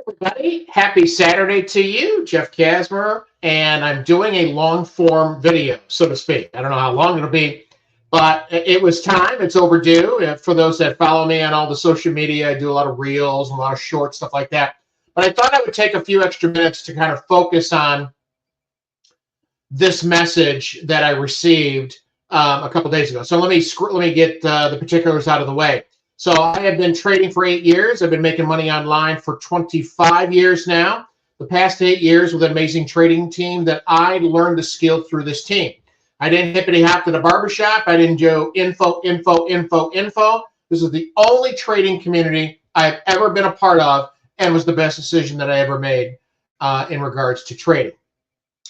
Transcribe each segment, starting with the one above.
Everybody, happy Saturday to you, Jeff Casmer, and I'm doing a long form video, so to speak. I don't know how long it'll be, but it was time. It's overdue. For those that follow me on all the social media, I do a lot of reels and a lot of short stuff like that. But I thought I would take a few extra minutes to kind of focus on this message that I received a couple days ago. So let me get the particulars out of the way. So I have been trading for 8 years. I've been making money online for 25 years now. The past 8 years with an amazing trading team that I learned the skill through this team. I didn't hippity hop to the barbershop. I didn't do info. This is the only trading community I've ever been a part of, and was the best decision that I ever made in regards to trading.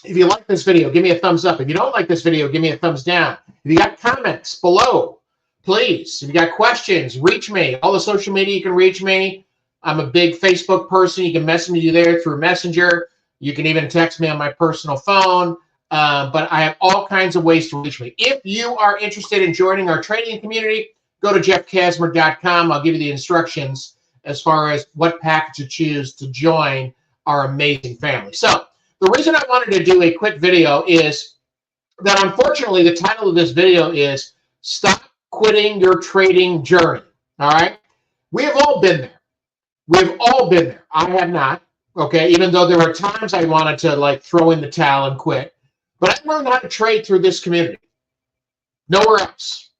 If you like this video, give me a thumbs up. If you don't like this video, give me a thumbs down. If you got comments below, please, if you got questions, reach me. All the social media, you can reach me. I'm a big Facebook person. You can message me there through Messenger. You can even text me on my personal phone. But I have all kinds of ways to reach me. If you are interested in joining our trading community, go to jeffcasmer.com. I'll give you the instructions as far as what package to choose to join our amazing family. So the reason I wanted to do a quick video is that, unfortunately, the title of this video is Stop Quitting Your Trading Journey. All right? We have all been there. We've all been there. I have not, okay, even though there were times I wanted to, like, throw in the towel and quit. But I learned how to trade through this community. Nowhere else.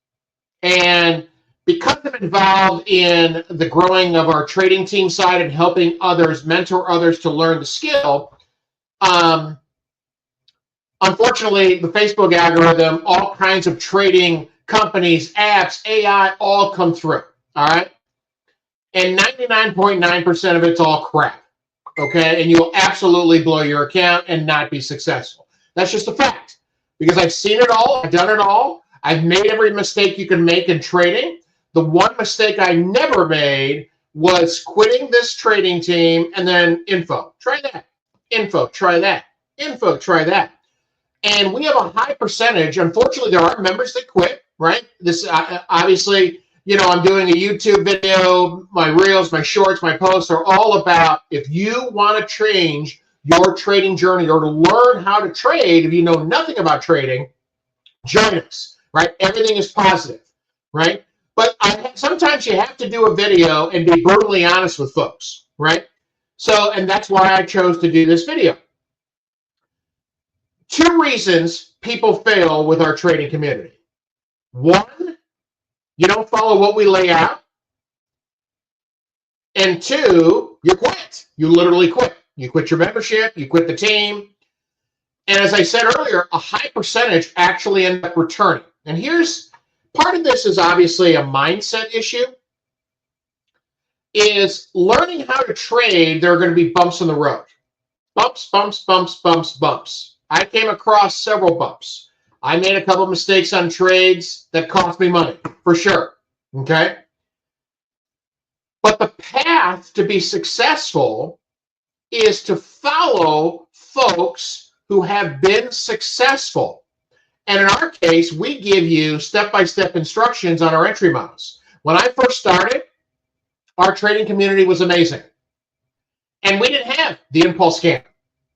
And because I'm involved in the growing of our trading team side and helping others, mentor others to learn the skill, unfortunately, the Facebook algorithm, all kinds of trading companies, apps, AI, all come through, all right? And 99.9% of it's all crap, okay? And you'll absolutely blow your account and not be successful. That's just a fact, because I've seen it all, I've done it all, I've made every mistake you can make in trading. The one mistake I never made was quitting this trading team and then info, try that, info, try that, info, try that. And we have a high percentage. Unfortunately, there are members that quit, right? This obviously, you know, I'm doing a YouTube video, my reels, my shorts, my posts are all about, if you want to change your trading journey or to learn how to trade, if you know nothing about trading, join us, right? Everything is positive, right? But sometimes you have to do a video and be brutally honest with folks, right? So, and that's why I chose to do this video. 2 reasons people fail with our trading community. 1, you don't follow what we lay out. And 2, you quit. You literally quit. You quit your membership, you quit the team. And as I said earlier, a high percentage actually end up returning. And here's, part of this is obviously a mindset issue, is learning how to trade. There are going to be bumps in the road. Bumps, bumps, bumps, bumps, bumps. I came across several bumps. I made a couple mistakes on trades that cost me money, for sure, okay? But the path to be successful is to follow folks who have been successful. And in our case, we give you step-by-step instructions on our entry models. When I first started, our trading community was amazing. And we didn't have the impulse scanner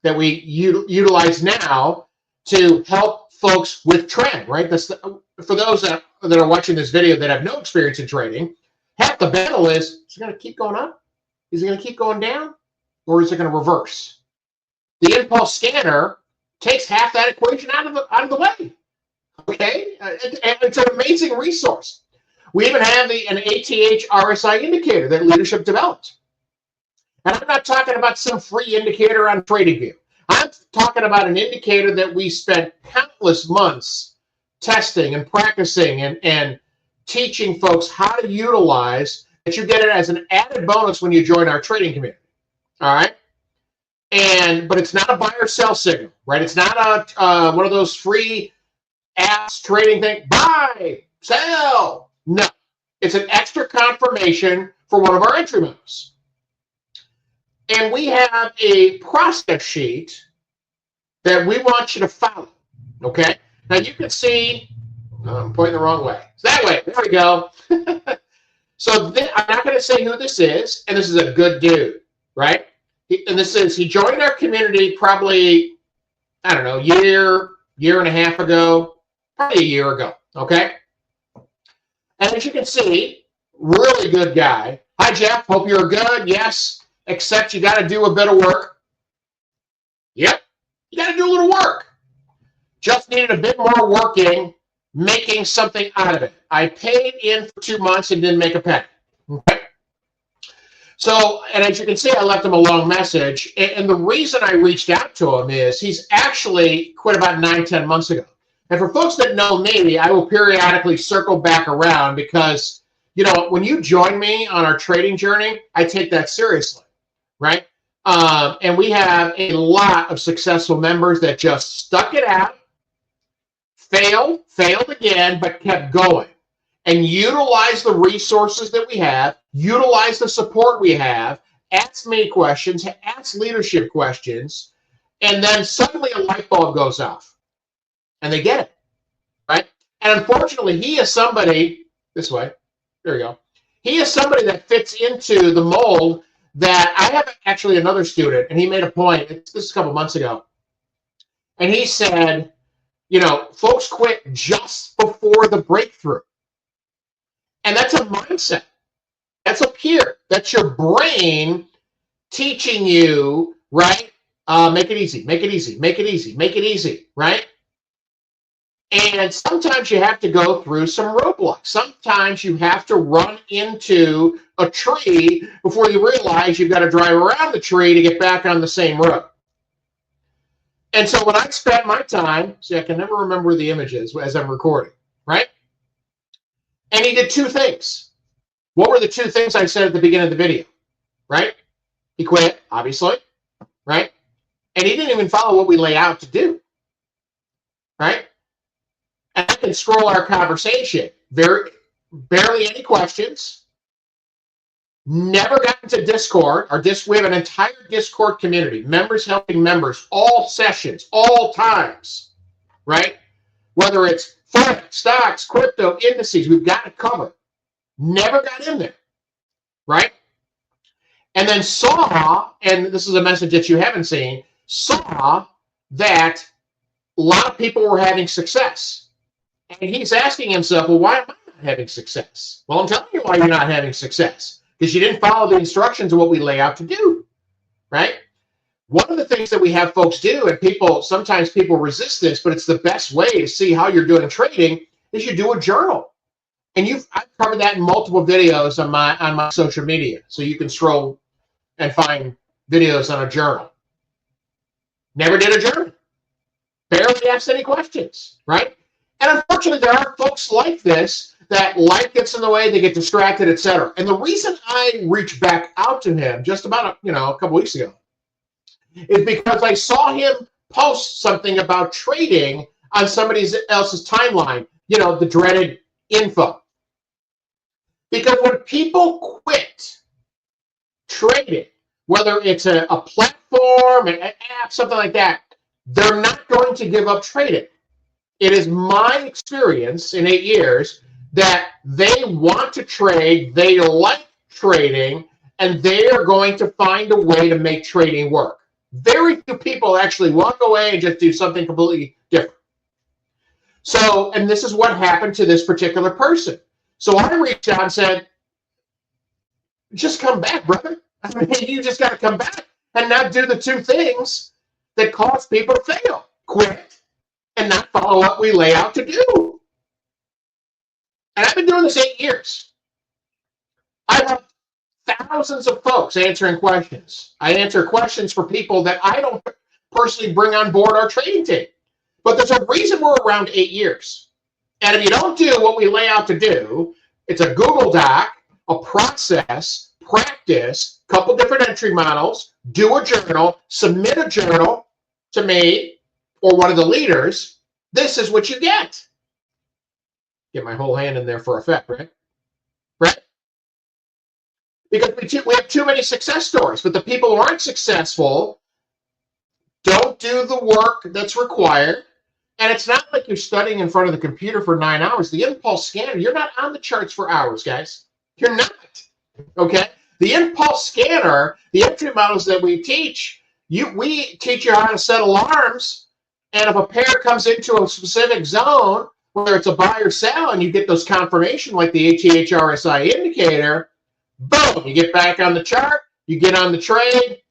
that we utilize now to help folks with trend, right? For those that are watching this video that have no experience in trading, half the battle is it going to keep going up? Is it going to keep going down? Or is it going to reverse? The impulse scanner takes half that equation out of the way, okay? And it's an amazing resource. We even have an ATH RSI indicator that leadership developed. And I'm not talking about some free indicator on TradingView. I'm talking about an indicator that we spent countless months testing and practicing and teaching folks how to utilize, that you get it as an added bonus when you join our trading community. All right? But it's not a buy or sell signal, right? It's not one of those free apps trading thing, buy, sell. No. It's an extra confirmation for one of our entry models. And we have a process sheet that we want you to follow, okay? Now you can see, I'm pointing the wrong way. It's that way, there we go. So I'm not gonna say who this is, and this is a good dude, right? And this is, he joined our community probably, I don't know, year and a half ago, probably a year ago, okay? And as you can see, really good guy. Hi, Jeff, hope you're good. Yes, except you got to do a bit of work. Yep, you got to do a little work. Just needed a bit more working, making something out of it. I paid in for 2 months and didn't make a penny. Okay? So, and as you can see, I left him a long message. And the reason I reached out to him is he's actually quit about 9-10 months ago. And for folks that know me, I will periodically circle back around because, you know, when you join me on our trading journey, I take that seriously, right? And we have a lot of successful members that just stuck it out, failed again, but kept going. And utilize the resources that we have, utilize the support we have, ask me questions, ask leadership questions, and then suddenly a light bulb goes off. And they get it, right? And unfortunately, he is somebody, this way, there you go. He is somebody that fits into the mold that I have actually another student, and he made a point, this is a couple months ago, and he said, you know, folks quit just before the breakthrough. And that's a mindset. That's up here. That's your brain teaching you, right? Make it easy, make it easy, make it easy, make it easy, right? And sometimes you have to go through some roadblocks. Sometimes you have to run into a tree before you realize you've got to drive around the tree to get back on the same road. And so when I spent my time, see, I can never remember the images as I'm recording, right? And he did two things. What were the two things I said at the beginning of the video, right? He quit, obviously, right? And he didn't even follow what we lay out to do, right? And I can scroll our conversation. Barely any questions. Never got into Discord. We have an entire Discord community. Members helping members, all sessions, all times, right? Whether it's forex, stocks, crypto, indices, we've got it covered. Never got in there, right? And then saw, and this is a message that you haven't seen, saw that a lot of people were having success. And he's asking himself, well, why am I not having success? Well, I'm telling you why you're not having success. Because you didn't follow the instructions of what we lay out to do, right? One of the things that we have folks do, and sometimes people resist this, but it's the best way to see how you're doing trading, is you do a journal. And I've covered that in multiple videos on my social media. So you can scroll and find videos on a journal. Never did a journal. Barely asked any questions, right? And unfortunately, there are folks like this that life gets in the way, they get distracted, etc. And the reason I reached back out to him just about a couple weeks ago is because I saw him post something about trading on somebody else's timeline, the dreaded info. Because when people quit trading, whether it's a platform, an app, something like that, they're not going to give up trading. It is my experience in 8 years that they want to trade, they like trading, and they are going to find a way to make trading work. Very few people actually walk away and just do something completely different. So, and this is what happened to this particular person. So I reached out and said, just come back, brother. I mean, you just got to come back and not do the two things that cause people to fail. Quit and not follow what we lay out to do. And I've been doing this 8 years. I have thousands of folks answering questions. I answer questions for people that I don't personally bring on board our trading team. But there's a reason we're around 8 years. And if you don't do what we lay out to do, it's a Google Doc, a process, practice, a couple different entry models, do a journal, submit a journal to me or one of the leaders, this is what you get. Get my whole hand in there for effect, right? Right? Because we have too many success stories, but the people who aren't successful don't do the work that's required. And it's not like you're studying in front of the computer for 9 hours. The impulse scanner, you're not on the charts for hours, guys. You're not, okay? The impulse scanner, the entry models that we teach, we teach you how to set alarms. And if a pair comes into a specific zone, whether it's a buy or sell, and you get those confirmation like the ATH RSI indicator, boom, you get back on the chart, you get on the trade,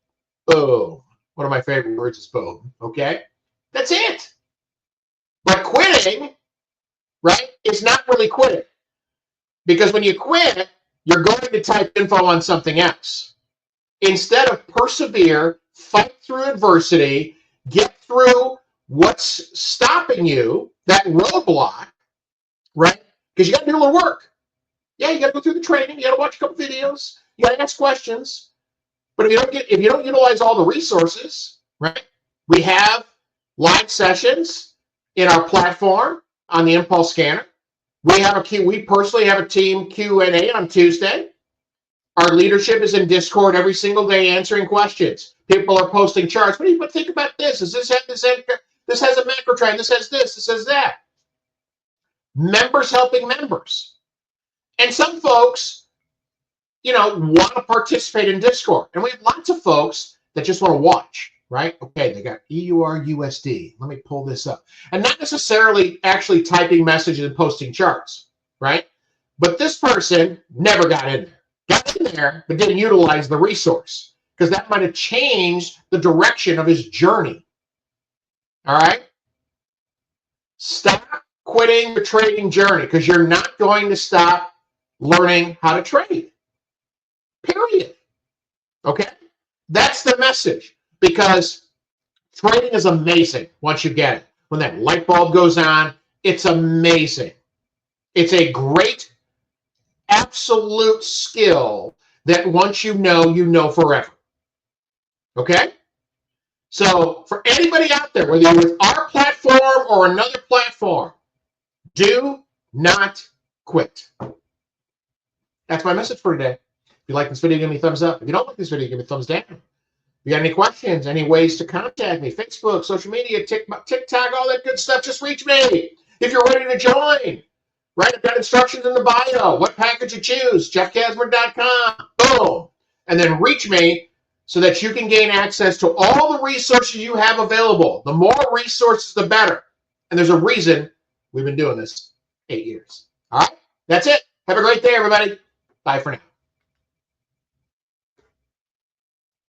boom. One of my favorite words is boom, okay? That's it. But quitting, right, is not really quitting. Because when you quit, you're going to type info on something else. Instead of persevere, fight through adversity, get through what's stopping you, that roadblock, right? Because you got to do a little work. Yeah, you got to go through the training. You got to watch a couple videos. You got to ask questions. But if you don't utilize all the resources, right? We have live sessions in our platform on the Impulse Scanner. We personally have a team Q&A on Tuesday. Our leadership is in Discord every single day answering questions. People are posting charts. What do you think about this? Does this have this? This has a macro trend. This has this. This has that. Members helping members. And some folks, want to participate in Discord. And we have lots of folks that just want to watch, right? Okay, they got EURUSD. Let me pull this up. And not necessarily actually typing messages and posting charts, right? But this person never got in there. Got in there, but didn't utilize the resource because that might have changed the direction of his journey. All right? Stop quitting the trading journey because you're not going to stop learning how to trade. Period. Okay? That's the message because trading is amazing once you get it. When that light bulb goes on, it's amazing. It's a great absolute skill that once you know forever. Okay? So for anybody out there, whether you're with our platform or another platform, do not quit. That's my message for today. If you like this video, give me a thumbs up. If you don't like this video, give me a thumbs down. If you got any questions, any ways to contact me, Facebook, social media, TikTok, all that good stuff, just reach me. If you're ready to join, right? I've got instructions in the bio. What package you choose, jeffkasmer.com. Boom. And then reach me so that you can gain access to all the resources you have available. The more resources, the better. And there's a reason we've been doing this 8 years. All right? That's it. Have a great day, everybody. Bye for now.